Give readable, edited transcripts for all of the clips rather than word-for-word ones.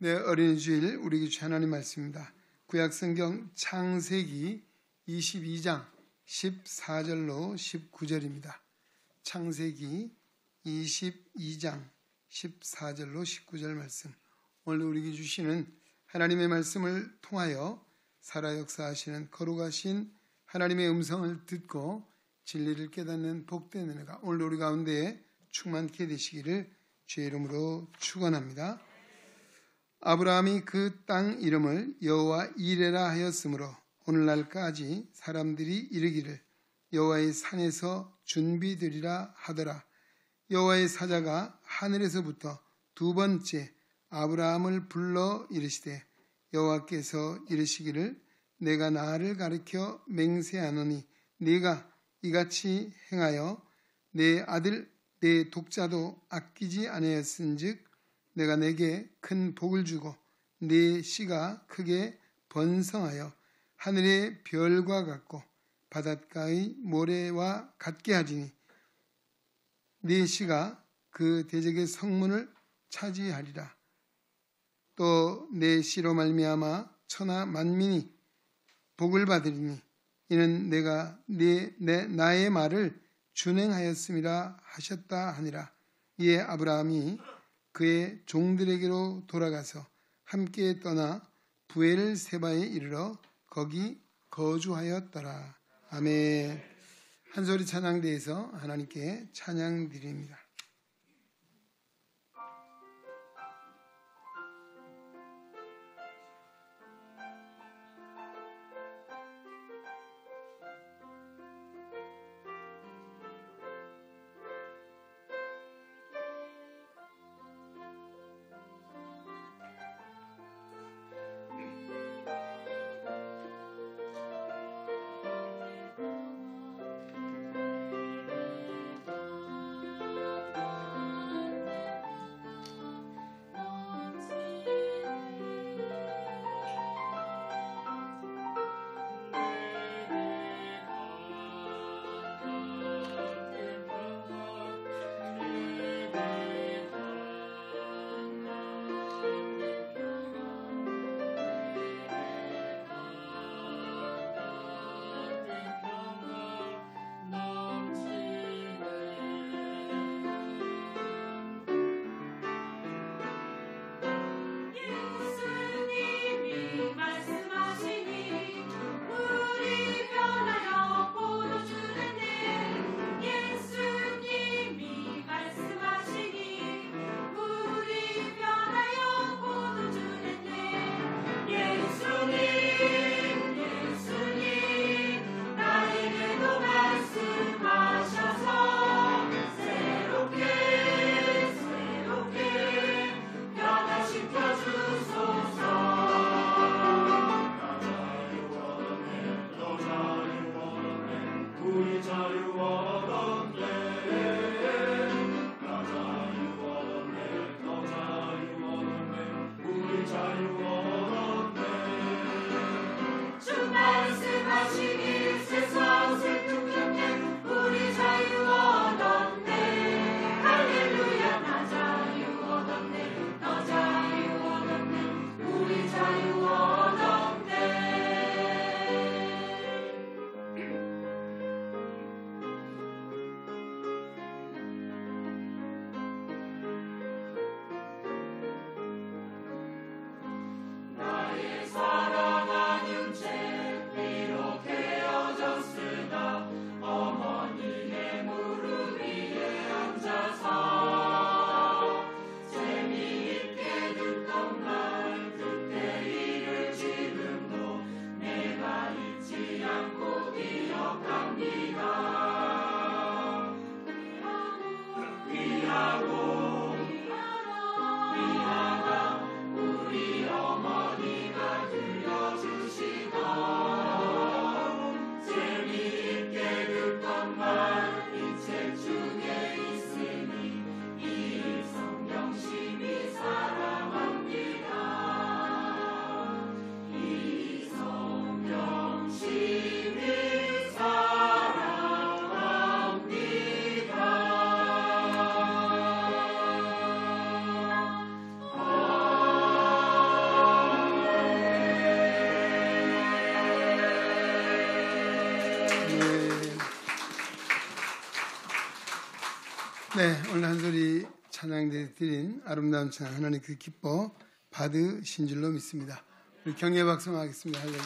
네, 어린이 주일 우리 교회 하나님 말씀입니다. 구약성경 창세기 22장 14절로 19절입니다. 창세기 22장 14절로 19절 말씀. 오늘 우리에게 주시는 하나님의 말씀을 통하여 살아 역사하시는 거룩하신 하나님의 음성을 듣고 진리를 깨닫는 복된 은혜가 오늘 우리 가운데 충만케 되시기를 주의 이름으로 축원합니다. 아브라함이 그 땅 이름을 여호와 이레라 하였으므로 오늘날까지 사람들이 이르기를 여호와의 산에서 준비되리라 하더라. 여호와의 사자가 하늘에서부터 두 번째 아브라함을 불러 이르시되 여호와께서 이르시기를 내가 나를 가리켜 맹세하노니 네가 이같이 행하여 내 아들 내 독자도 아끼지 아니하였은즉 내가 내게 큰 복을 주고 네 씨가 크게 번성하여 하늘의 별과 같고 바닷가의 모래와 같게 하지니 네 씨가 그 대적의 성문을 차지하리라. 또 내 씨로 말미암아 천하 만민이 복을 받으리니 이는 내가 나의 말을 준행하였음이라 하셨다 하니라. 이에 아브라함이 그의 종들에게로 돌아가서 함께 떠나 부엘세바에 이르러 거기 거주하였더라. 아멘. 한 소리 찬양대에서 하나님께 찬양 드립니다. 네, 오늘 한 소리 찬양 드린 아름다운 찬양 하나님 그 기뻐 받으신 줄로 믿습니다. 우리 경례 박수하겠습니다. 할렐루야.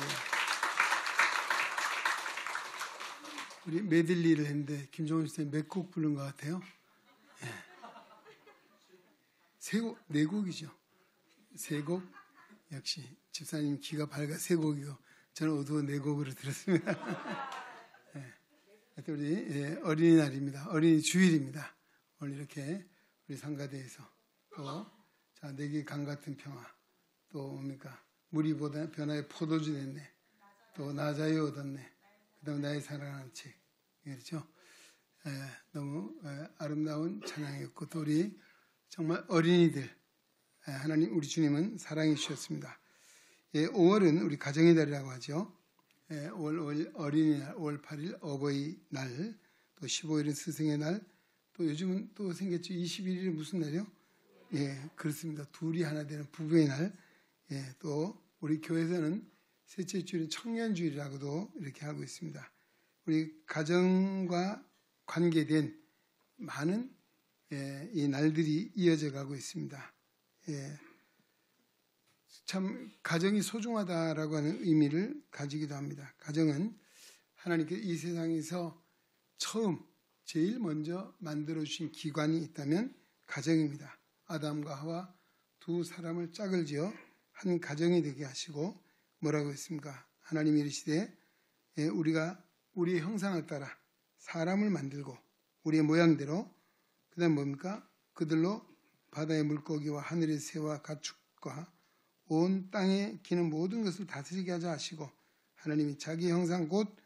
우리 메들리를 했는데 김종훈 선생님 몇 곡 부른 것 같아요? 네. 네 곡이죠. 세 곡. 역시 집사님 귀가 밝아 세 곡이고 저는 어두워 네 곡으로 들었습니다. 네. 우리 어린이날입니다. 어린이 주일입니다. 오늘 이렇게 우리 상가대에서 또 자, 내게 강 같은 평화 또 뭡니까 물이 보다 변화의 포도주 냈네 또 나 자유 얻었네 그 다음 나의 사랑하는 책 그렇죠. 너무 아름다운 찬양이었고 또 우리 정말 어린이들 하나님 우리 주님은 사랑해 주셨습니다. 5월은 우리 가정의 달이라고 하죠. 5월 어린이날 5월 8일 어버이날 또 15일은 스승의 날 또 요즘은 또 생겼죠. 21일은 무슨 날이요? 예, 그렇습니다. 둘이 하나 되는 부부의 날. 예, 또 우리 교회에서는 셋째 주일은 청년주일이라고도 이렇게 하고 있습니다. 우리 가정과 관계된 많은 이 날들이 이어져 가고 있습니다. 예, 참 가정이 소중하다라고 하는 의미를 가지기도 합니다. 가정은 하나님께서 이 세상에서 처음 제일 먼저 만들어주신 기관이 있다면 가정입니다. 아담과 하와 두 사람을 짝을 지어 한 가정이 되게 하시고 뭐라고 했습니까? 하나님이 이르시되 우리가 우리의 형상을 따라 사람을 만들고 우리의 모양대로 그 다음 뭡니까? 그들로 바다의 물고기와 하늘의 새와 가축과 온 땅에 기는 모든 것을 다스리게 하자 하시고 하나님이 자기 형상 곧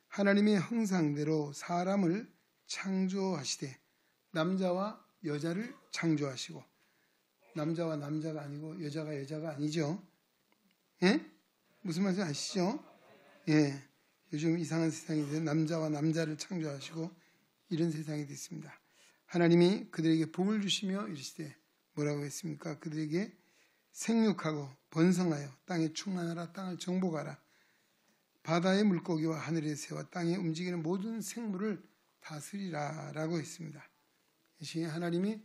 하나님의 형상대로 사람을 창조하시되 남자와 여자를 창조하시고 남자와 남자가 아니고 여자가 여자가 아니죠. 예? 무슨 말씀 아시죠? 예. 요즘 이상한 세상이 돼서 남자와 남자를 창조하시고 이런 세상이 됐습니다. 하나님이 그들에게 복을 주시며 이르시되 뭐라고 했습니까? 그들에게 생육하고 번성하여 땅에 충만하라 땅을 정복하라 바다의 물고기와 하늘의 새와 땅에 움직이는 모든 생물을 다스리라 라고 했습니다. 이것이 하나님이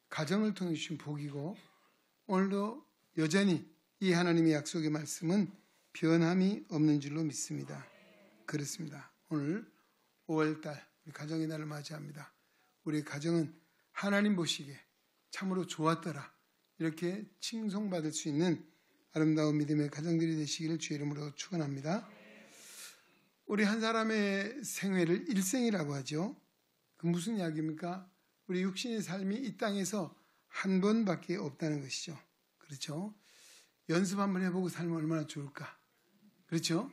가정을 통해 주신 복이고 오늘도 여전히 이 하나님의 약속의 말씀은 변함이 없는 줄로 믿습니다. 그렇습니다. 오늘 5월달 우리 가정의 날을 맞이합니다. 우리 가정은 하나님 보시기에 참으로 좋았더라 이렇게 칭송받을 수 있는 아름다운 믿음의 가정들이 되시기를 주의 이름으로 축원합니다. 우리 한 사람의 생애를 일생이라고 하죠. 그 무슨 이야기입니까? 우리 육신의 삶이 이 땅에서 한 번밖에 없다는 것이죠. 그렇죠? 연습 한번 해보고 살면 얼마나 좋을까? 그렇죠?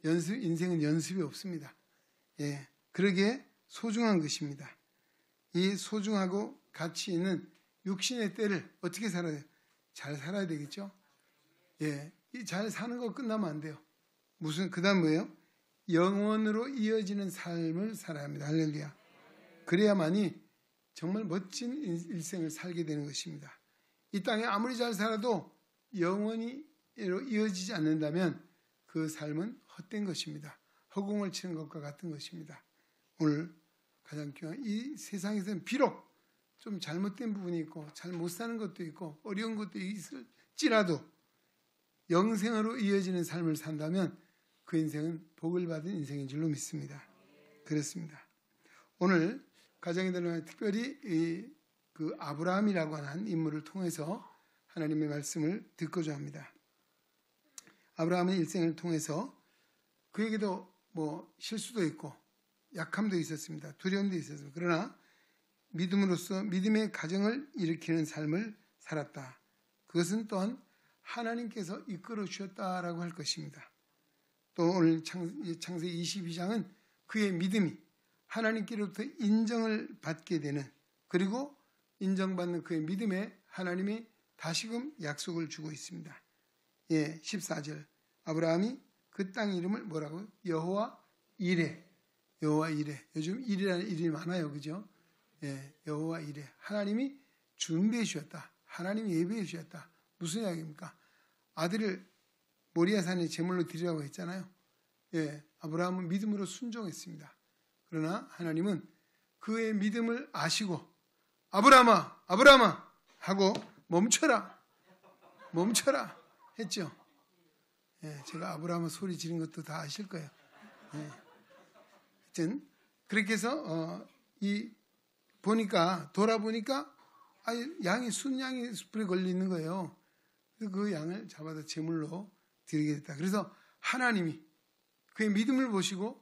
인생은 연습이 없습니다. 예, 그러기에 소중한 것입니다. 이 소중하고 가치 있는 육신의 때를 어떻게 살아야 돼요? 잘 살아야 되겠죠? 예, 잘 사는 거 끝나면 안 돼요. 그 다음 뭐예요? 영원으로 이어지는 삶을 살아야 합니다. 할렐루야. 그래야만이 정말 멋진 일생을 살게 되는 것입니다. 이 땅에 아무리 잘 살아도 영원히 이어지지 않는다면 그 삶은 헛된 것입니다. 허공을 치는 것과 같은 것입니다. 오늘 가장 중요한 이 세상에서는 비록 좀 잘못된 부분이 있고 잘 못 사는 것도 있고 어려운 것도 있을지라도 영생으로 이어지는 삶을 산다면 그 인생은 복을 받은 인생인 줄로 믿습니다. 그렇습니다. 오늘 가정의 달에 특별히 그 아브라함이라고 하는 인물을 통해서 하나님의 말씀을 듣고자 합니다. 아브라함의 일생을 통해서 그에게도 뭐 실수도 있고 약함도 있었습니다. 두려움도 있었습니다. 그러나 믿음으로써 믿음의 가정을 일으키는 삶을 살았다. 그것은 또한 하나님께서 이끌어 주셨다라고 할 것입니다. 또 오늘 창세기 22장은 그의 믿음이 하나님께로부터 인정을 받게 되는 그리고 인정받는 그의 믿음에 하나님이 다시금 약속을 주고 있습니다. 예, 14절 아브라함이 그 땅 이름을 뭐라고요? 여호와 이레. 여호와 이레. 요즘 이레라는 이름이 많아요. 그죠? 예, 여호와 이레. 하나님이 준비해 주셨다. 하나님이 예배해 주셨다. 무슨 이야기입니까? 아들을 모리아산에 제물로 드리라고 했잖아요. 예, 아브라함은 믿음으로 순종했습니다. 그러나 하나님은 그의 믿음을 아시고 아브라함아, 아브라함아 하고 멈춰라 했죠. 예, 제가 아브라함 소리 지른 것도 다 아실 거예요. 예. 하여튼 그렇게 해서 돌아보니까 양이 순양이 숯불에 걸려 있는 거예요. 그래서 그 양을 잡아서 제물로 드리게 됐다. 그래서 하나님이 그의 믿음을 보시고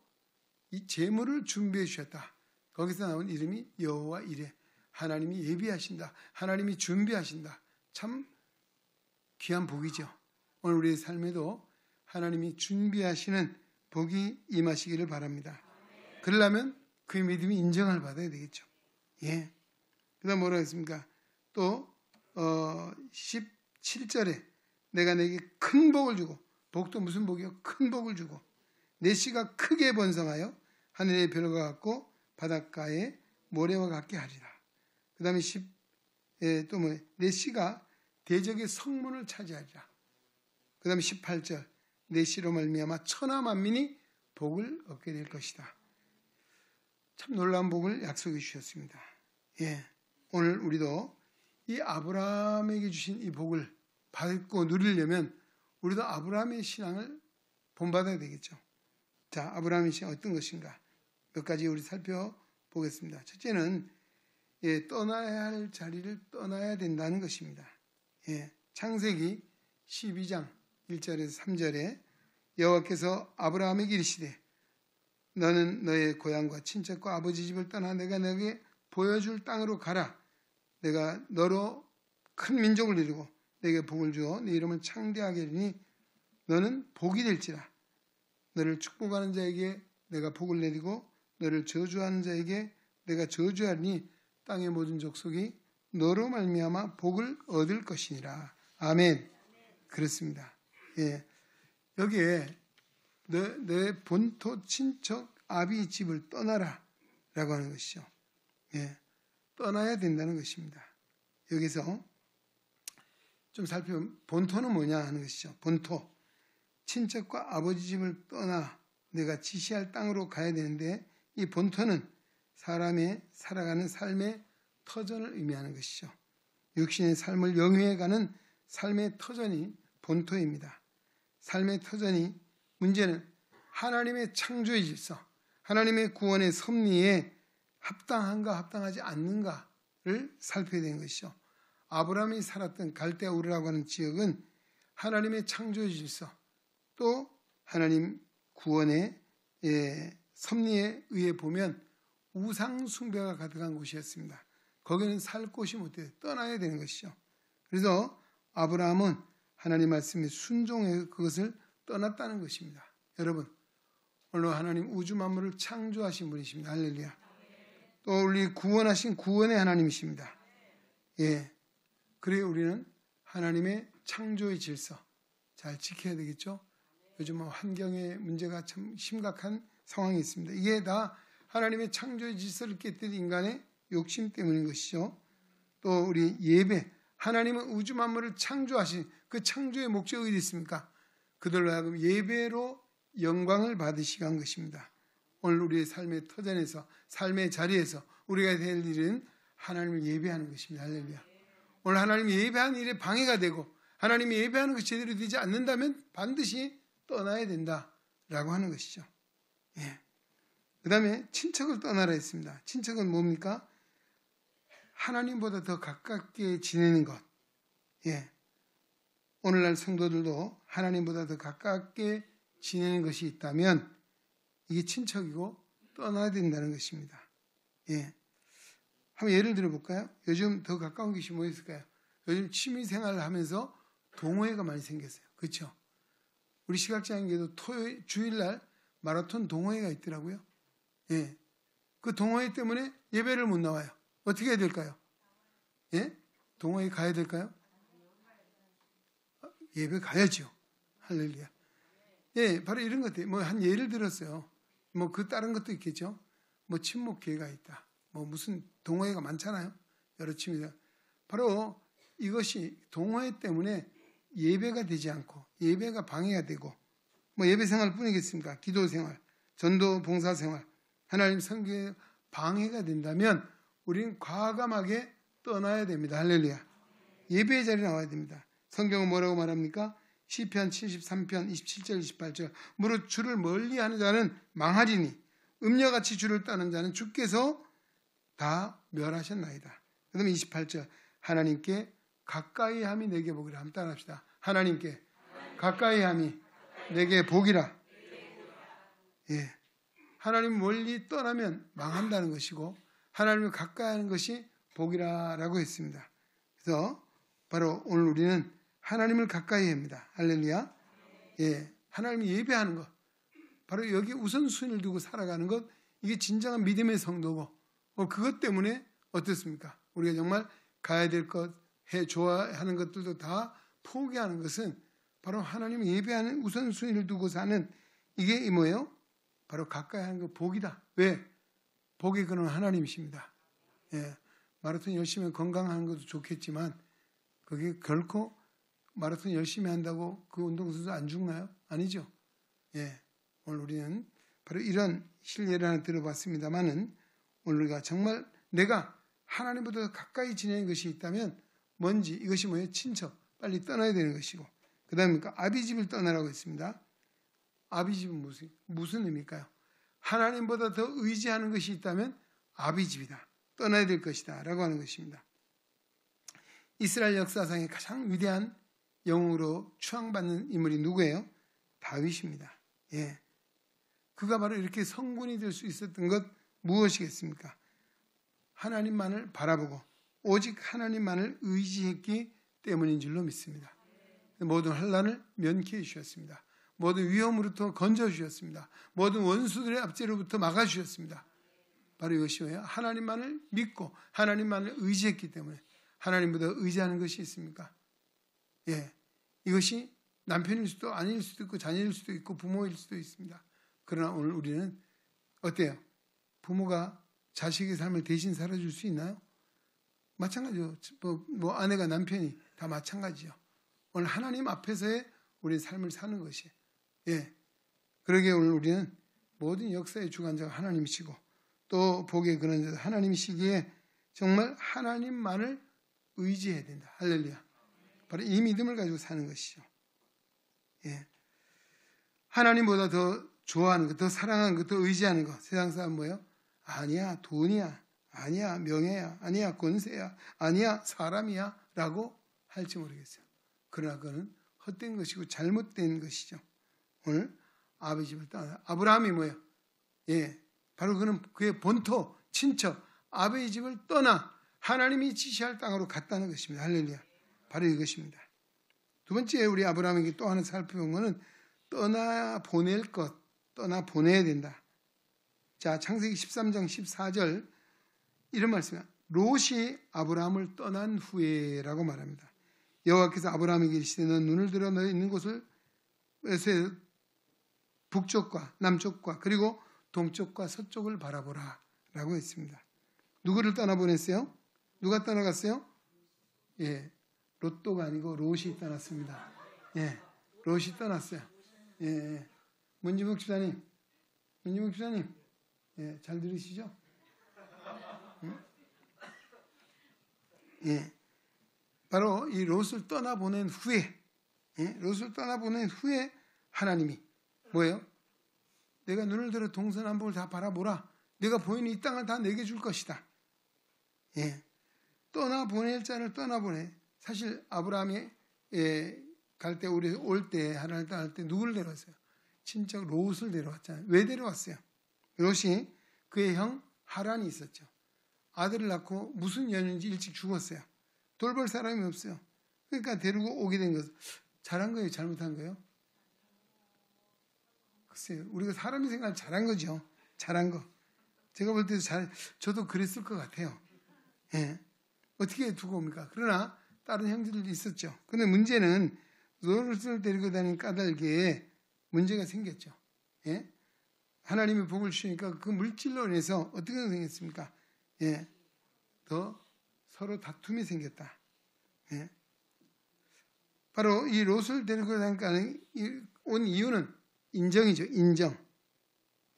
이 제물을 준비해 주셨다. 거기서 나온 이름이 여호와 이레. 하나님이 예비하신다. 하나님이 준비하신다. 참 귀한 복이죠. 오늘 우리의 삶에도 하나님이 준비하시는 복이 임하시기를 바랍니다. 그러려면 그의 믿음이 인정을 받아야 되겠죠. 예. 그 다음 뭐라고 했습니까? 또 17절에 내가 내게 큰 복을 주고, 복도 무슨 복이요? 큰 복을 주고 내 씨가 크게 번성하여 하늘의 별과 같고 바닷가의 모래와 같게 하리라. 그 다음에 또 내 씨가 대적의 성문을 차지하리라. 그 다음에 18절 내 씨로 말미암아 천하 만민이 복을 얻게 될 것이다. 참 놀라운 복을 약속해 주셨습니다. 예, 오늘 우리도 이 아브라함에게 주신 이 복을 받고 누리려면 우리도 아브라함의 신앙을 본받아야 되겠죠. 자, 아브라함의 신앙 어떤 것인가? 몇 가지 우리 살펴보겠습니다. 첫째는 떠나야 할 자리를 떠나야 된다는 것입니다. 예, 창세기 12장 1절에서 3절에 여호와께서 아브라함에게 이르시되 너는 너의 고향과 친척과 아버지 집을 떠나 내가 너에게 보여줄 땅으로 가라. 내가 너로 큰 민족을 이루고 내게 복을 주어 네 이름을 창대하게 하리니 너는 복이 될지라. 너를 축복하는 자에게 내가 복을 내리고 너를 저주하는 자에게 내가 저주하리니 땅의 모든 족속이 너로 말미암아 복을 얻을 것이니라. 아멘. 그렇습니다. 예, 여기에 내 본토 친척 아비 집을 떠나라 라고 하는 것이죠. 예, 떠나야 된다는 것입니다. 여기서 좀 살펴보면 본토는 뭐냐 하는 것이죠. 본토, 친척과 아버지 집을 떠나 내가 지시할 땅으로 가야 되는데 이 본토는 사람의 살아가는 삶의 터전을 의미하는 것이죠. 육신의 삶을 영위해가는 삶의 터전이 본토입니다. 삶의 터전이 문제는 하나님의 창조의 질서, 하나님의 구원의 섭리에 합당한가 합당하지 않는가를 살펴야 되는 것이죠. 아브라함이 살았던 갈대아 우르라고 하는 지역은 하나님의 창조의 질서, 또 하나님 구원의 섭리에 의해 보면 우상 숭배가 가득한 곳이었습니다. 거기는 살 곳이 못 돼요. 떠나야 되는 것이죠. 그래서 아브라함은 하나님 말씀에 순종해 그것을 떠났다는 것입니다. 여러분, 오늘 하나님 우주 만물을 창조하신 분이십니다. 할렐루야. 또 우리 구원하신 구원의 하나님이십니다. 예, 그래 우리는 하나님의 창조의 질서 잘 지켜야 되겠죠. 요즘 환경의 문제가 참 심각한 상황이 있습니다. 이게 다 하나님의 창조의 질서를 깨뜨린 인간의 욕심 때문인 것이죠. 또 우리 예배, 하나님은 우주 만물을 창조하신 그 창조의 목적이 어디 있습니까? 그들로 하여금 예배로 영광을 받으시게 한 것입니다. 오늘 우리의 삶의 터전에서, 삶의 자리에서 우리가 될 일은 하나님을 예배하는 것입니다. 할렐루야. 오늘 하나님 예배하는 일에 방해가 되고 하나님이 예배하는 것이 제대로 되지 않는다면 반드시 떠나야 된다라고 하는 것이죠. 예. 그 다음에 친척을 떠나라 했습니다. 친척은 뭡니까? 하나님보다 더 가깝게 지내는 것. 예. 오늘날 성도들도 하나님보다 더 가깝게 지내는 것이 있다면 이게 친척이고 떠나야 된다는 것입니다. 예. 한번 예를 들어 볼까요? 요즘 더 가까운 것이 뭐 있을까요? 요즘 취미 생활을 하면서 동호회가 많이 생겼어요. 그렇죠? 우리 시각장애인계도 주일날 마라톤 동호회가 있더라고요. 예. 그 동호회 때문에 예배를 못 나와요. 어떻게 해야 될까요? 예? 동호회 가야 될까요? 예배 가야죠. 할렐루야. 예, 바로 이런 것들. 뭐 한 예를 들었어요. 뭐 그 다른 것도 있겠죠. 뭐 친목회가 있다. 뭐 무슨 동호회가 많잖아요. 여러 취미가. 바로 이것이 동호회 때문에 예배가 되지 않고 예배가 방해가 되고 뭐 예배 생활 뿐이겠습니까? 기도 생활, 전도 봉사 생활, 하나님 선교에 방해가 된다면 우리는 과감하게 떠나야 됩니다. 할렐루야. 예배의 자리에 나와야 됩니다. 성경은 뭐라고 말합니까? 시편 73편 27절 28절 무릇 주를 멀리하는 자는 망하리니 음녀같이 주를 떠는 자는 주께서 다 멸하셨나이다. 그 다음에 28절 하나님께 가까이함이 내게 복이라. 한번 따라합시다. 하나님께 가까이함이 내게 복이라. 예. 하나님 멀리 떠나면 망한다는 것이고 하나님을 가까이 하는 것이 복이라고 했습니다. 그래서 바로 오늘 우리는 하나님을 가까이 합니다. 할렐루야. 예. 하나님을 예배하는 것. 바로 여기 우선순위를 두고 살아가는 것. 이게 진정한 믿음의 성도고 그것 때문에 어떻습니까? 우리가 정말 가야 될 것, 좋아하는 것들도 다 포기하는 것은 바로 하나님을 예배하는 우선순위를 두고 사는 이게 뭐예요? 바로 가까이 하는 것 복이다. 왜? 복의 근원 하나님이십니다. 예. 마라톤 열심히 건강하는 것도 좋겠지만 그게 결코 마라톤 열심히 한다고 그 운동선수 안 죽나요? 아니죠. 예. 오늘 우리는 바로 이런 실례를 하나 들어봤습니다만은 오늘 우리가 정말 내가 하나님보다 가까이 지내는 것이 있다면 뭔지 이것이 뭐예요? 친척. 빨리 떠나야 되는 것이고 그 다음에 아비 집을 떠나라고 했습니다. 아비 집은 무슨 의미일까요? 하나님보다 더 의지하는 것이 있다면 아비 집이다. 떠나야 될 것이다. 라고 하는 것입니다. 이스라엘 역사상의 가장 위대한 영웅으로 추앙받는 인물이 누구예요? 다윗입니다. 예. 그가 바로 이렇게 성군이 될 수 있었던 것 무엇이겠습니까? 하나님만을 바라보고 오직 하나님만을 의지했기 때문인 줄로 믿습니다. 모든 환난을 면케해 주셨습니다. 모든 위험으로부터 건져 주셨습니다. 모든 원수들의 압제로부터 막아 주셨습니다. 바로 이것이 뭐예요? 하나님만을 믿고 하나님만을 의지했기 때문에. 하나님보다 의지하는 것이 있습니까? 예, 이것이 남편일 수도 아닐 수도 있고 자녀일 수도 있고 부모일 수도 있습니다. 그러나 오늘 우리는 어때요? 부모가 자식의 삶을 대신 살아줄 수 있나요? 마찬가지죠. 뭐 아내가 남편이 다 마찬가지죠. 오늘 하나님 앞에서의 우리의 삶을 사는 것이. 예. 그러게 오늘 우리는 모든 역사의 주관자가 하나님이시고 또 복의 근원자 하나님이시기에 정말 하나님만을 의지해야 된다. 할렐루야. 바로 이 믿음을 가지고 사는 것이죠. 예. 하나님보다 더 좋아하는 것, 더 사랑하는 것, 더 의지하는 것. 세상 사람 뭐예요? 아니야, 돈이야. 아니야, 명예야. 아니야, 권세야. 아니야, 사람이야. 라고 할지 모르겠어요. 그러나 그거는 헛된 것이고 잘못된 것이죠. 오늘 아비 집을 떠나. 아브라함이 뭐예요? 예. 바로 그는 그의 본토, 친척, 아비의 집을 떠나 하나님이 지시할 땅으로 갔다는 것입니다. 할렐루야. 바로 이것입니다. 두 번째 우리 아브라함에게 또 하나 살펴본 것은 떠나 보낼 것, 떠나 보내야 된다. 자, 창세기 13장 14절 이런 말씀이야. 롯이 아브라함을 떠난 후에라고 말합니다. 여호와께서 아브라함에게 이르시되 너 눈을 들어 너 있는 곳을 북쪽과 남쪽과 그리고 동쪽과 서쪽을 바라보라 라고 했습니다. 누구를 떠나보냈어요? 누가 떠나갔어요? 예, 롯도가 아니고 롯이 떠났습니다. 예, 롯이 떠났어요. 예, 문지묵 집사님, 예, 잘 들으시죠? 예, 바로 이 롯을 떠나보낸 후에, 예, 롯을 떠나보낸 후에 하나님이 뭐예요? 내가 눈을 들어 동서남북을 다 바라보라. 내가 보이는 이 땅을 다 내게 줄 것이다. 예, 떠나보낼 자를 떠나보내. 사실 아브라함이 갈 때 우리 올 때 하나님 떠날 때 누구를 데려왔어요? 친척 롯을 데려왔잖아요. 왜 데려왔어요? 롯이 그의 형 하란이 있었죠. 아들을 낳고 무슨 연유인지 일찍 죽었어요. 돌볼 사람이 없어요. 그러니까 데리고 오게 된 것. 잘한 거예요? 잘못한 거예요? 글쎄요. 우리가 사람이 생각하면 잘한 거죠. 잘한 거. 제가 볼 때도 저도 그랬을 것 같아요. 예. 어떻게 두고 옵니까? 그러나 다른 형제들도 있었죠. 근데 문제는 롯을 데리고 다니는 까닭에 문제가 생겼죠. 예? 하나님이 복을 주시니까 그 물질로 인해서 어떻게 생겼습니까? 예. 더 서로 다툼이 생겼다. 예. 바로 이 롯을 데리고 다니니까 온 이유는 인정이죠. 인정.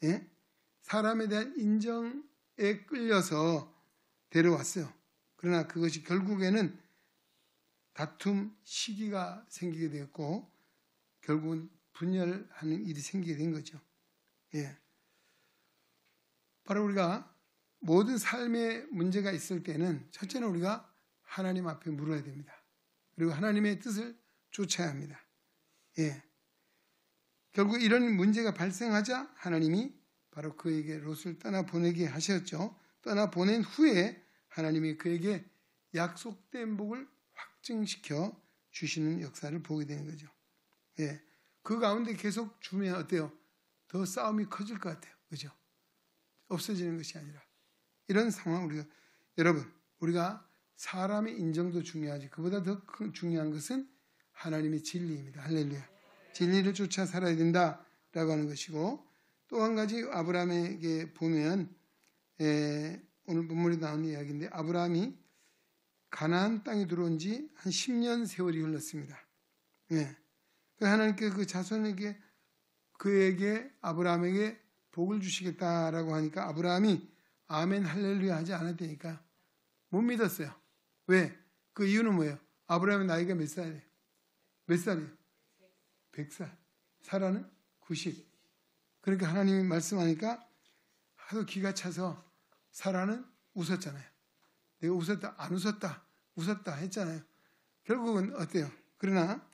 예? 사람에 대한 인정에 끌려서 데려왔어요. 그러나 그것이 결국에는 다툼 시기가 생기게 되었고 결국은 분열하는 일이 생기게 된 거죠. 예. 바로 우리가 모든 삶의 문제가 있을 때는 첫째는 우리가 하나님 앞에 물어야 됩니다. 그리고 하나님의 뜻을 쫓아야 합니다. 예. 결국 이런 문제가 발생하자 하나님이 바로 그에게 롯을 떠나보내게 하셨죠. 떠나보낸 후에 하나님이 그에게 약속된 복을 확증시켜 주시는 역사를 보게 되는 거죠. 예. 그 가운데 계속 주면 어때요? 더 싸움이 커질 것 같아요. 그죠? 없어지는 것이 아니라. 이런 상황 여러분, 우리가 사람의 인정도 중요하지 그보다 더 중요한 것은 하나님의 진리입니다. 할렐루야. 진리를 쫓아 살아야 된다라고 하는 것이고 또 한 가지 아브라함에게 보면 오늘 본문에 나오는 이야기인데 아브라함이 가나안 땅에 들어온 지 한 10년 세월이 흘렀습니다. 예. 하나님께 그 자손에게 그에게 아브라함에게 복을 주시겠다라고 하니까 아브라함이 아멘 할렐루야 하지 않았다니까 못 믿었어요. 왜? 그 이유는 뭐예요? 아브라함의 나이가 몇 살이에요? 몇 살이에요? 100살. 사라는 90. 그러니까 하나님이 말씀하니까 하도 기가 차서 사라는 웃었잖아요. 내가 웃었다, 안 웃었다, 웃었다 했잖아요. 결국은 어때요? 그러나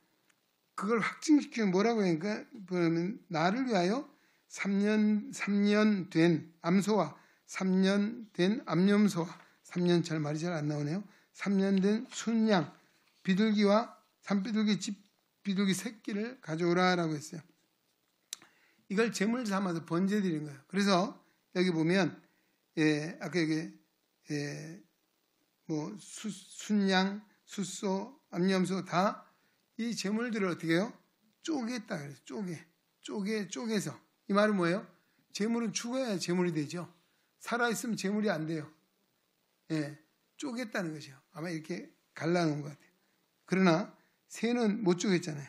그걸 확증시키면 뭐라고 하니까 보면 나를 위하여 3년 된 암소와 3년 된 암염소와 3년 잘 말이 잘 안 나오네요. 3년 된 순양 비둘기와 산비둘기 비둘기 새끼를 가져오라라고 했어요. 이걸 제물 삼아서 번제 드린 거예요. 그래서 여기 보면 아까 여기 뭐 순양, 숫소, 암염소 다 이 제물들을 어떻게 해요? 쪼갰다 그래요. 쪼개서 이 말은 뭐예요? 제물은 죽어야 제물이 되죠. 살아있으면 제물이 안 돼요. 예, 쪼갰다는 것이요. 아마 이렇게 갈라놓은 것 같아요. 그러나 새는 못 쪼갰잖아요.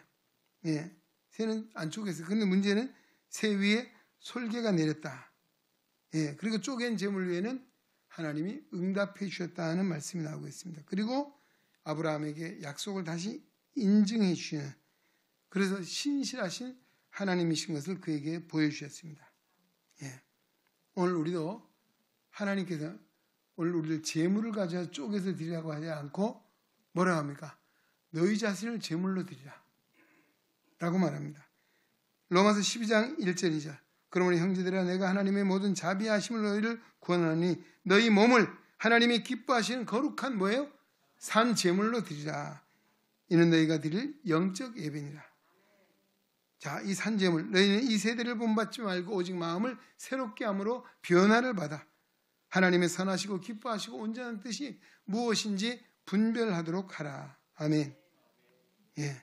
예, 새는 안 쪼갰어요. 그런데 문제는 새 위에 솔개가 내렸다. 예, 그리고 쪼갠 제물 위에는 하나님이 응답해 주셨다는 말씀이 나오고 있습니다. 그리고 아브라함에게 약속을 다시 인증해 주시는 그래서 신실하신 하나님이신 것을 그에게 보여주셨습니다. 예. 오늘 우리도 하나님께서 오늘 우리를 제물을 가져서 쪼개서 드리라고 하지 않고 뭐라고 합니까? 너희 자신을 제물로 드리라 라고 말합니다. 로마서 12장 1절 2절 그러므로 형제들아 내가 하나님의 모든 자비하심을 너희를 구원하니 너희 몸을 하나님이 기뻐하시는 거룩한 뭐예요? 산 제물로 드리라. 이는 너희가 드릴 영적 예배니라. 자, 이 산 제물 너희는 이 세대를 본받지 말고 오직 마음을 새롭게 함으로 변화를 받아 하나님의 선하시고 기뻐하시고 온전한 뜻이 무엇인지 분별하도록 하라. 아멘. 예.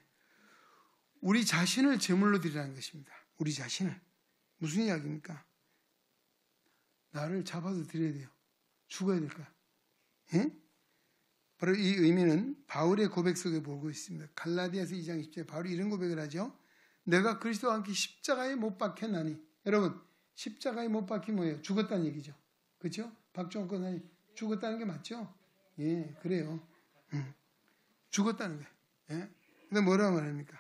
우리 자신을 제물로 드리라는 것입니다. 우리 자신을. 무슨 이야기입니까? 나를 잡아서 드려야 돼요. 죽어야 될까? 예? 바로 이 의미는 바울의 고백 속에 보고 있습니다. 갈라디아서 2장 10절에 바울이 이런 고백을 하죠. 내가 그리스도와 함께 십자가에 못 박혔나니. 여러분, 십자가에 못 박힌 뭐예요? 죽었다는 얘기죠. 그렇죠? 박종원 권사님 죽었다는 게 맞죠? 예, 그래요. 죽었다는 거예요. 예? 근데 뭐라고 말합니까?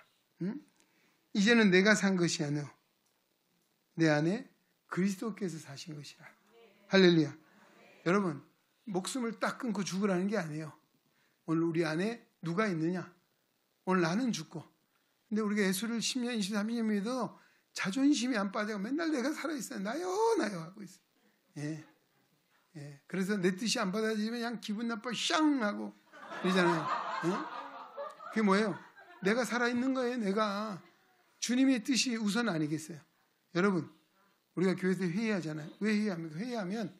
이제는 내가 산 것이 아니요 내 안에 그리스도께서 사신 것이라. 할렐루야. 여러분, 목숨을 딱 끊고 죽으라는 게 아니에요. 오늘 우리 안에 누가 있느냐? 오늘 나는 죽고. 근데 우리가 예수를 10년, 23년 믿어도 자존심이 안 빠져가 맨날 내가 살아있어요. 나요 하고 있어요. 예. 예. 그래서 내 뜻이 안 받아지면 그냥 기분 나빠 샹 하고 그러잖아요. 예? 그게 뭐예요? 내가 살아있는 거예요. 내가. 주님의 뜻이 우선 아니겠어요? 여러분, 우리가 교회에서 회의하잖아요. 왜 회의합니까? 회의하면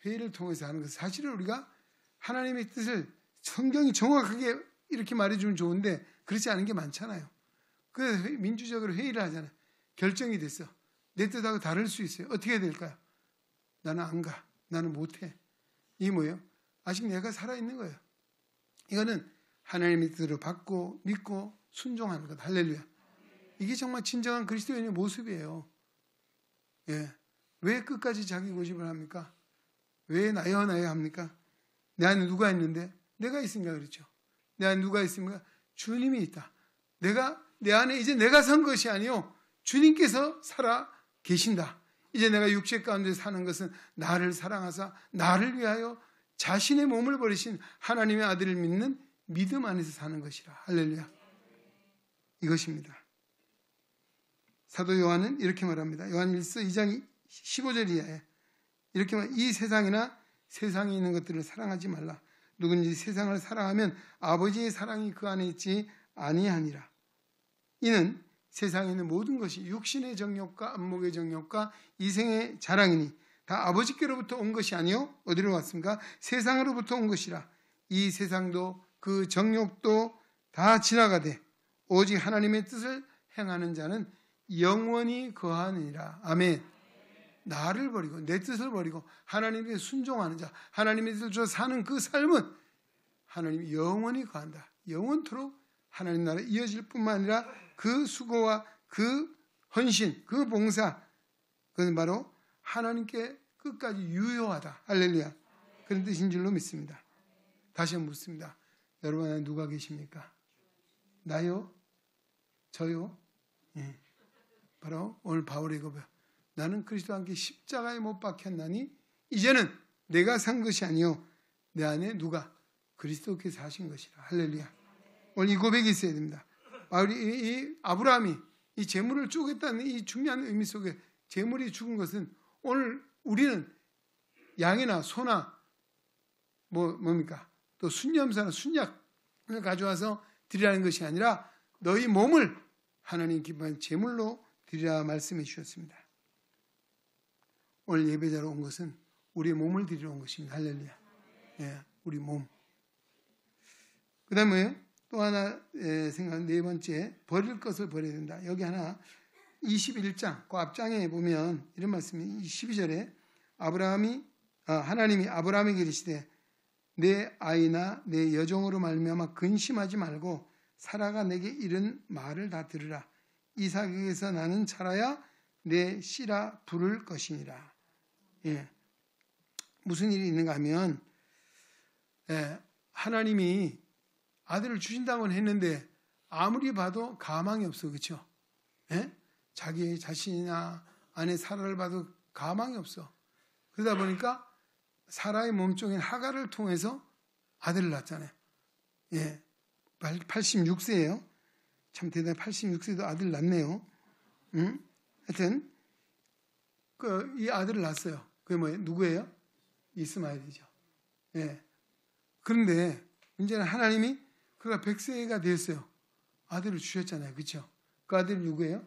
회의를 통해서 하는 것. 사실은 우리가 하나님의 뜻을 성경이 정확하게 이렇게 말해주면 좋은데 그렇지 않은 게 많잖아요. 그래서 민주적으로 회의를 하잖아요. 결정이 됐어. 내 뜻하고 다를 수 있어요. 어떻게 해야 될까요? 나는 안 가. 나는 못해. 이게 뭐예요? 아직 내가 살아있는 거예요. 이거는 하나님의 뜻으로 받고 믿고 순종하는 것. 할렐루야. 이게 정말 진정한 그리스도인의 모습이에요. 예. 왜 끝까지 자기 고집을 합니까? 왜 나여 합니까? 내 안에 누가 있는데? 내가 있으니까 그렇죠. 내 안에 누가 있습니까? 주님이 있다. 내 안에 이제 내가 산 것이 아니요 주님께서 살아 계신다. 이제 내가 육체 가운데 사는 것은 나를 사랑하사 나를 위하여 자신의 몸을 버리신 하나님의 아들을 믿는 믿음 안에서 사는 것이라. 할렐루야. 이것입니다. 사도 요한은 이렇게 말합니다. 요한 1서 2장 15절 이하에 이렇게 이 세상이나 세상에 있는 것들을 사랑하지 말라. 누구든지 세상을 사랑하면 아버지의 사랑이 그 안에 있지 아니하니라. 이는 세상에 있는 모든 것이 육신의 정욕과 안목의 정욕과 이생의 자랑이니 다 아버지께로부터 온 것이 아니요 어디로 왔습니까? 세상으로부터 온 것이라. 이 세상도 그 정욕도 다 지나가되 오직 하나님의 뜻을 행하는 자는 영원히 거하느니라. 아멘. 나를 버리고 내 뜻을 버리고 하나님께 순종하는 자, 하나님의 뜻을 줘 사는 그 삶은 하나님이 영원히 거한다. 영원토록 하나님 나라 이어질 뿐만 아니라 그 수고와 그 헌신, 그 봉사, 그건 바로 하나님께 끝까지 유효하다. 할렐루야. 그런 뜻인 줄로 믿습니다. 다시 한번 묻습니다. 여러분 안에 누가 계십니까? 나요? 저요? 예. 바로 오늘 바울의 고백. 나는 그리스도와 함께 십자가에 못 박혔나니 이제는 내가 산 것이 아니요 내 안에 누가? 그리스도께서 하신 것이라. 할렐루야. 오늘 이 고백이 있어야 됩니다. 바울이 이 아브라함이 이 재물을 쪼갰다는 이 중요한 의미 속에 재물이 죽은 것은 오늘 우리는 양이나 소나 뭡니까? 또 순염사나 순약을 가져와서 드리라는 것이 아니라 너희 몸을 하나님 기뻐하는 재물로 드리라 말씀해 주셨습니다. 오늘 예배자로 온 것은 우리의 몸을 드리러 온 것입니다. 할렐루야. 예, 우리 몸. 그 다음에 또 하나 생각하는 네 번째, 버릴 것을 버려야 된다. 여기 하나 21장 그 앞장에 보면 이런 말씀이 12절에 하나님이 아브라함에게 이르시되 내 아이나 내 여종으로 말미암아 근심하지 말고 사라가 내게 이른 말을 다 들으라. 이삭에게서 나는 자라야 내 씨라 부를 것이니라. 예. 무슨 일이 있는가 하면 하나님이 아들을 주신다고는 했는데 아무리 봐도 가망이 없어. 그렇죠? 예? 자기 자신이나 아내 사라를 봐도 가망이 없어. 그러다 보니까 사라의 몸종인 하갈을 통해서 아들을 낳았잖아요. 예. 86세예요. 참 대단해. 86세도 아들 낳네요. 하여튼 이 아들을 낳았어요. 그게 뭐예요? 누구예요? 이스마엘이죠. 예. 그런데 문제는 하나님이 그가 100세가 되었어요. 아들을 주셨잖아요. 그렇죠? 그 아들이 누구예요?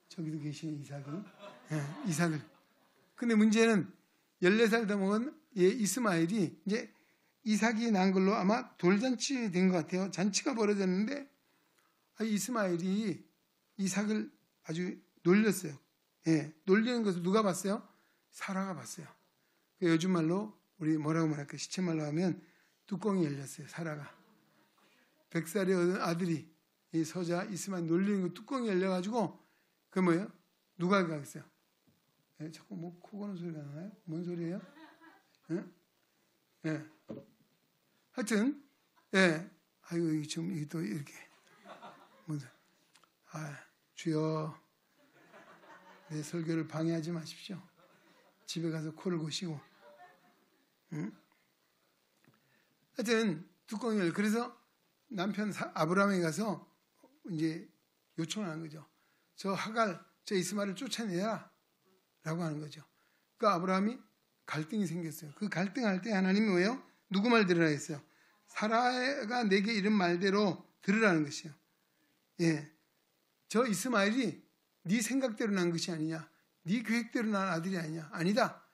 저기도 계시는 이삭이. 예, 이삭을. 근데 문제는 14살 더 먹은 이스마엘이 이제 이삭이 난 걸로 아마 돌잔치 된 것 같아요. 잔치가 벌어졌는데 이스마엘이 이삭을 아주 놀렸어요. 예, 놀리는 것을 누가 봤어요? 사라가 봤어요. 요즘 말로 우리 뭐라고 말할까? 시체말로 하면 뚜껑이 열렸어요. 사라가. 100살의 얻은 아들이 이 서자 이스마엘 놀리는 거 뚜껑이 열려가지고 그 뭐예요? 누가 가겠어요? 예, 자꾸 뭐 코 고는 소리가 나나요? 뭔 소리예요? 예? 예. 하여튼 아이고 이게 또 이렇게 주여 내 설교를 방해하지 마십시오. 집에 가서 코를 고시고. 하여튼 뚜껑이 열려. 그래서 남편 아브라함에 가서 이제 요청을 하는 거죠. 저 하갈, 저 이스마엘을 쫓아내라 라고 하는 거죠. 그 아브라함이 갈등이 생겼어요. 그 갈등할 때 하나님이 왜요? 누구 말 들으라 했어요? 사라가 내게 이런 말대로 들으라는 것이에요. 예, 저 이스마엘이 네 생각대로 난 것이 아니냐, 네 계획대로 난 아들이 아니냐. 아니다.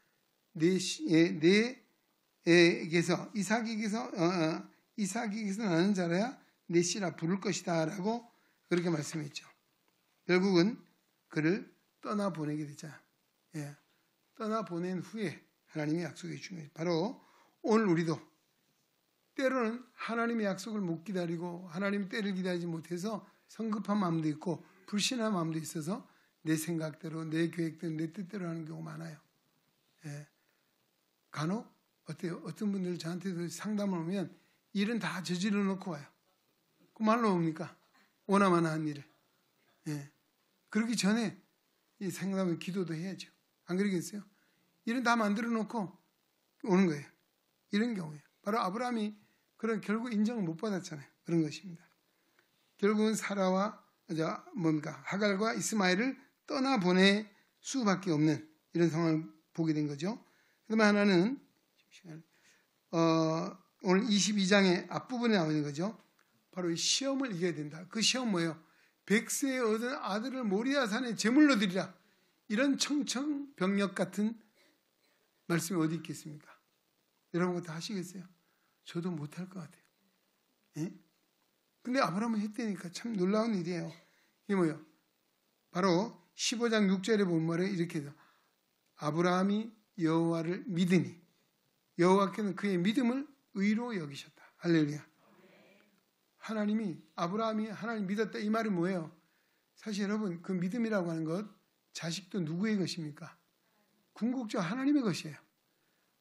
내에게서 이삭에게서 나는 자라야 내 씨라 부를 것이다 라고 그렇게 말씀했죠. 결국은 그를 떠나보내게 되자. 예, 떠나보낸 후에 하나님이 약속해 주는 거예요. 바로 오늘 우리도 때로는 하나님의 약속을 못 기다리고 하나님 때를 기다리지 못해서 성급한 마음도 있고 불신한 마음도 있어서 내 생각대로 내 계획대로 내 뜻대로 하는 경우가 많아요. 예. 간혹 어때요? 어떤 분들 저한테도 상담을 오면 일은 다 저질러 놓고 와요. 그 말로 옵니까? 오나마나한 일을. 예. 그러기 전에 이 상담은 기도도 해야죠. 안 그러겠어요? 일은 다 만들어 놓고 오는 거예요. 이런 경우에 바로 아브라함이 그런 결국 인정을 못 받았잖아요. 그런 것입니다. 결국은 사라와 하갈과 이스마엘을 떠나보낼 수밖에 없는 이런 상황을 보게 된 거죠. 그다음에 하나는 오늘 22장의 앞부분에 나오는 거죠. 바로 이 시험을 이겨야 된다. 그 시험 뭐예요? 100세에 얻은 아들을 모리아산에 제물로 드리라. 이런 청천벽력 같은 말씀이 어디 있겠습니까? 여러분 다 하시겠어요? 저도 못할 것 같아요. 예? 근데 아브라함은 했다니까 참 놀라운 일이에요. 이게 뭐예요? 바로 15장 6절에 보면 이렇게 해서 아브라함이 여호와를 믿으니 여호와께는 그의 믿음을 의로 여기셨다. 할렐루야. 하나님이 아브라함이 하나님 믿었다 이 말이 뭐예요? 사실 여러분 그 믿음이라고 하는 것 자식도 누구의 것입니까? 궁극적으로 하나님의 것이에요.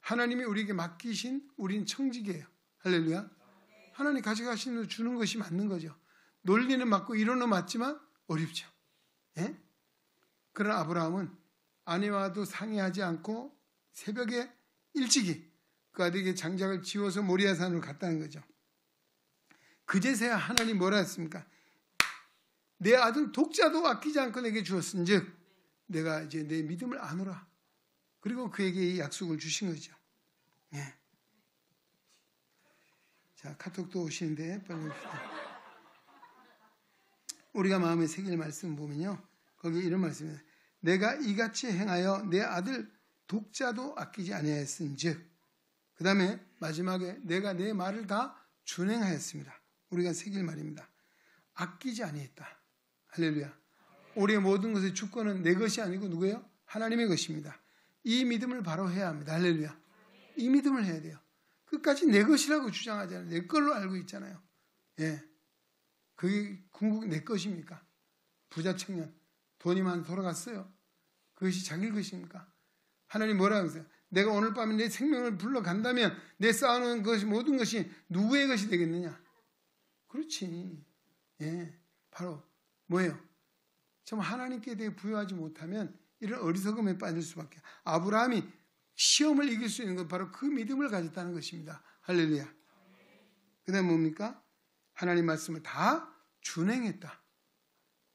하나님이 우리에게 맡기신 우린 청직이에요. 할렐루야. 하나님 가져가시는 걸 주는 것이 맞는 거죠. 논리는 맞고 이론은 맞지만 어렵죠. 예? 그러나 아브라함은 아내와도 상의하지 않고 새벽에 일찍이 그 아들에게 장작을 지워서 모리아산으로 갔다는 거죠. 그제서야 하나님 뭐라 했습니까? 내 아들 독자도 아끼지 않고 내게 주었은즉 내가 이제 내 믿음을 아노라. 그리고 그에게 이 약속을 주신 거죠. 예. 자, 카톡도 오시는데 빨리 옵시다. 우리가 마음에 새길 말씀 보면요. 거기 이런 말씀이에요. 내가 이같이 행하여 내 아들 독자도 아끼지 아니하였은즉 그 다음에 마지막에 내가 내 말을 다 준행하였습니다. 우리가 새길 말입니다. 아끼지 아니했다. 할렐루야. 우리의 모든 것의 주권은 내 것이 아니고 누구예요? 하나님의 것입니다. 이 믿음을 바로 해야 합니다. 할렐루야. 이 믿음을 해야 돼요. 끝까지 내 것이라고 주장하잖아요. 내 걸로 알고 있잖아요. 예. 그게 궁극 내 것입니까? 부자 청년 돈이 많이 돌아갔어요. 그것이 자기 것입니까? 하나님 뭐라고 하세요? 내가 오늘 밤에 내 생명을 불러간다면 내 쌓아놓은 것이 모든 것이 누구의 것이 되겠느냐? 그렇지. 예. 바로 뭐예요? 참 하나님께 대해 부여하지 못하면 이런 어리석음에 빠질 수밖에. 아브라함이 시험을 이길 수 있는 건 바로 그 믿음을 가졌다는 것입니다. 할렐루야. 그 다음에 뭡니까? 하나님 말씀을 다 준행했다.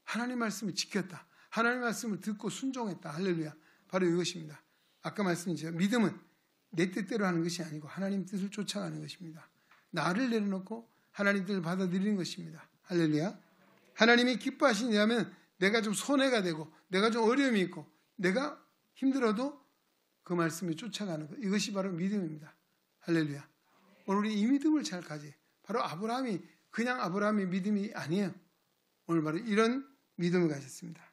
하나님 말씀을 지켰다. 하나님 말씀을 듣고 순종했다. 할렐루야. 바로 이것입니다. 아까 말씀드렸죠. 믿음은 내 뜻대로 하는 것이 아니고 하나님 뜻을 쫓아가는 것입니다. 나를 내려놓고 하나님 뜻을 받아들이는 것입니다. 할렐루야. 하나님이 기뻐하시냐면 내가 좀 손해가 되고 내가 좀 어려움이 있고 내가 힘들어도 그 말씀에 쫓아가는 것. 이것이 바로 믿음입니다. 할렐루야. 오늘 우리 이 믿음을 잘 가지. 바로 아브라함이 그냥 아브라함의 믿음이 아니에요. 오늘 바로 이런 믿음을 가졌습니다.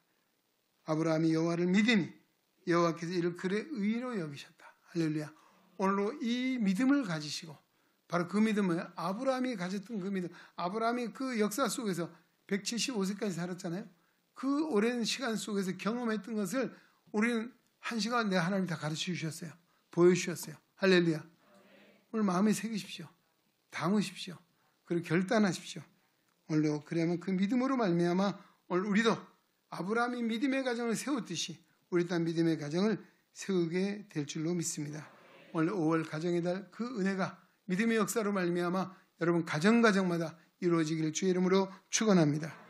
아브라함이 여호와를 믿으니 여호와께서 이를 그의 의로 여기셨다. 할렐루야. 오늘로 이 믿음을 가지시고 바로 그 믿음은 아브라함이 가졌던 그 믿음. 아브라함이 그 역사 속에서 175세까지 살았잖아요. 그 오랜 시간 속에서 경험했던 것을 우리는 한 시간 내에 하나님이 다 가르쳐 주셨어요. 보여주셨어요. 할렐루야. 오늘 마음에 새기십시오. 담으십시오. 그리고 결단하십시오. 오늘도 그러면 그 믿음으로 말미암아 오늘 우리도 아브라함이 믿음의 가정을 세웠듯이 우리 또한 믿음의 가정을 세우게 될 줄로 믿습니다. 오늘 5월 가정의 달 그 은혜가 믿음의 역사로 말미암아 여러분 가정마다 이루어지기를 주의 이름으로 축원합니다.